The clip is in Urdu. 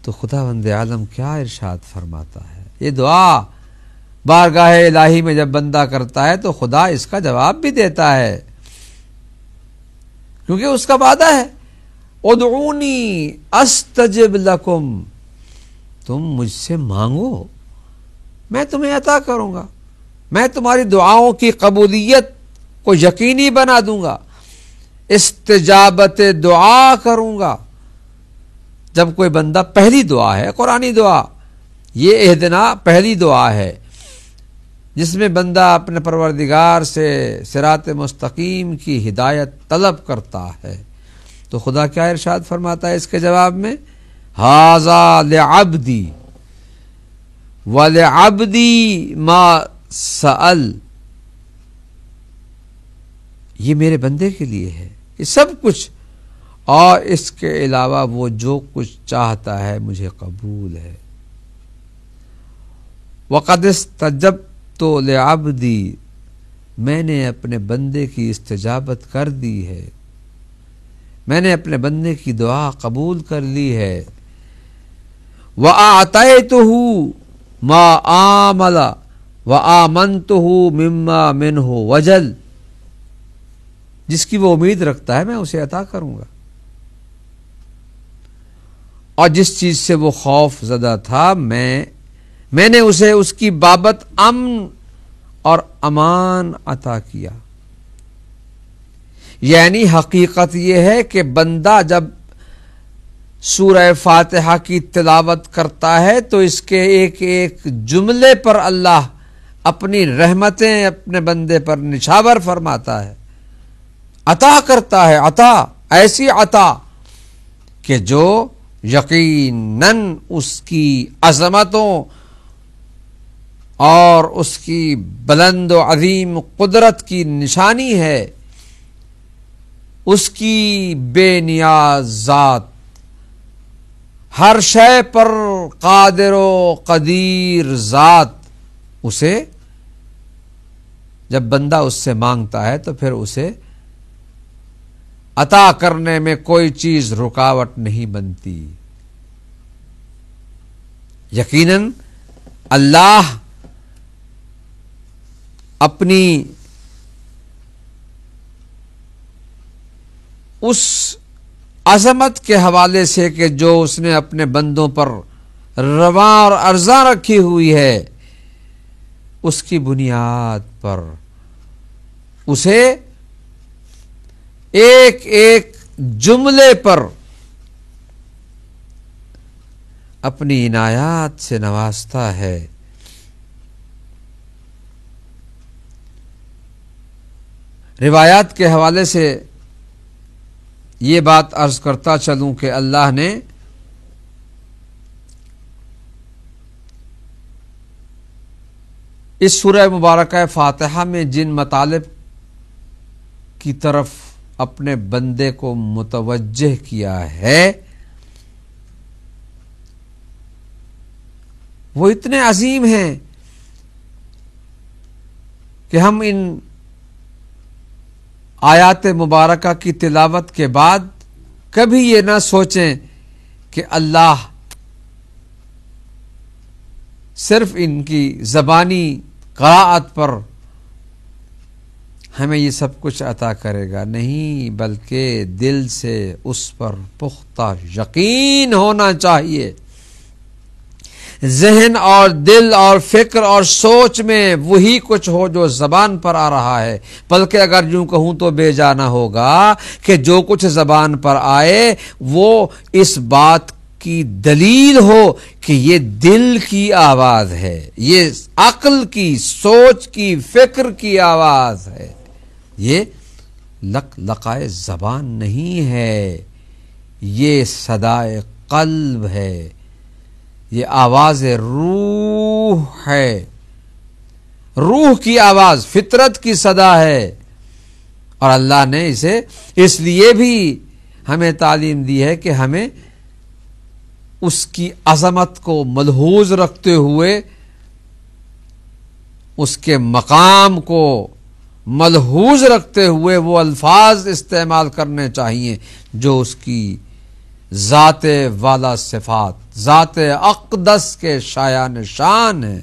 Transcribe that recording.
تو خداوند عالم کیا ارشاد فرماتا ہے؟ یہ دعا بارگاہ الہی میں جب بندہ کرتا ہے تو خدا اس کا جواب بھی دیتا ہے، کیونکہ اس کا وعدہ ہے ادعونی استجب لکم، تم مجھ سے مانگو میں تمہیں عطا کروں گا، میں تمہاری دعاؤں کی قبولیت کو یقینی بنا دوں گا، استجابت دعا کروں گا۔ جب کوئی بندہ، پہلی دعا ہے قرآنی دعا، یہ اہدنا پہلی دعا ہے جس میں بندہ اپنے پروردگار سے صراط مستقیم کی ہدایت طلب کرتا ہے۔ تو خدا کیا ارشاد فرماتا ہے اس کے جواب میں؟ ھذا لعبدی وَلِعَبْدِي مَا سَأَلَ، یہ میرے بندے کے لیے ہے یہ سب کچھ، اور اس کے علاوہ وہ جو کچھ چاہتا ہے مجھے قبول ہے۔ وَقَدْ اسْتَجَبْتُ لِعَبْدِي، میں نے اپنے بندے کی استجابت کر دی ہے، میں نے اپنے بندے کی دعا قبول کر لی ہے۔ وَأَعْطَيْتُهُ ما آمل وآمنته مما منه وجل، جس کی وہ امید رکھتا ہے میں اسے عطا کروں گا، اور جس چیز سے وہ خوف زدہ تھا میں نے اسے اس کی بابت امن اور امان عطا کیا۔ یعنی حقیقت یہ ہے کہ بندہ جب سورہ فاتحہ کی تلاوت کرتا ہے تو اس کے ایک ایک جملے پر اللہ اپنی رحمتیں اپنے بندے پر نچھاور فرماتا ہے، عطا کرتا ہے، عطا ایسی عطا کہ جو یقیناً اس کی عظمتوں اور اس کی بلند و عظیم قدرت کی نشانی ہے، اس کی بے نیاز ذات، ہر شے پر قادر و قدیر ذات، اسے جب بندہ اس سے مانگتا ہے تو پھر اسے عطا کرنے میں کوئی چیز رکاوٹ نہیں بنتی۔ یقیناً اللہ اپنی اس عظمت کے حوالے سے کہ جو اس نے اپنے بندوں پر رواں اور ارزاں رکھی ہوئی ہے، اس کی بنیاد پر اسے ایک ایک جملے پر اپنی عنایات سے نوازتا ہے۔ روایات کے حوالے سے یہ بات عرض کرتا چلوں کہ اللہ نے اس سورہ مبارکہ فاتحہ میں جن مطالب کی طرف اپنے بندے کو متوجہ کیا ہے وہ اتنے عظیم ہیں کہ ہم ان آیات مبارکہ کی تلاوت کے بعد کبھی یہ نہ سوچیں کہ اللہ صرف ان کی زبانی قراءت پر ہمیں یہ سب کچھ عطا کرے گا، نہیں، بلکہ دل سے اس پر پختہ یقین ہونا چاہیے۔ ذہن اور دل اور فکر اور سوچ میں وہی کچھ ہو جو زبان پر آ رہا ہے، بلکہ اگر یوں کہوں تو بے جانا ہوگا کہ جو کچھ زبان پر آئے وہ اس بات کی دلیل ہو کہ یہ دل کی آواز ہے، یہ عقل کی، سوچ کی، فکر کی آواز ہے، یہ لقائے زبان نہیں ہے، یہ صدائے قلب ہے، یہ آواز روح ہے، روح کی آواز، فطرت کی صدا ہے۔ اور اللہ نے اسے اس لیے بھی ہمیں تعلیم دی ہے کہ ہمیں اس کی عظمت کو ملحوظ رکھتے ہوئے، اس کے مقام کو ملحوظ رکھتے ہوئے وہ الفاظ استعمال کرنے چاہیے جو اس کی ذات والا صفات ذات اقدس کے شایان شان ہے۔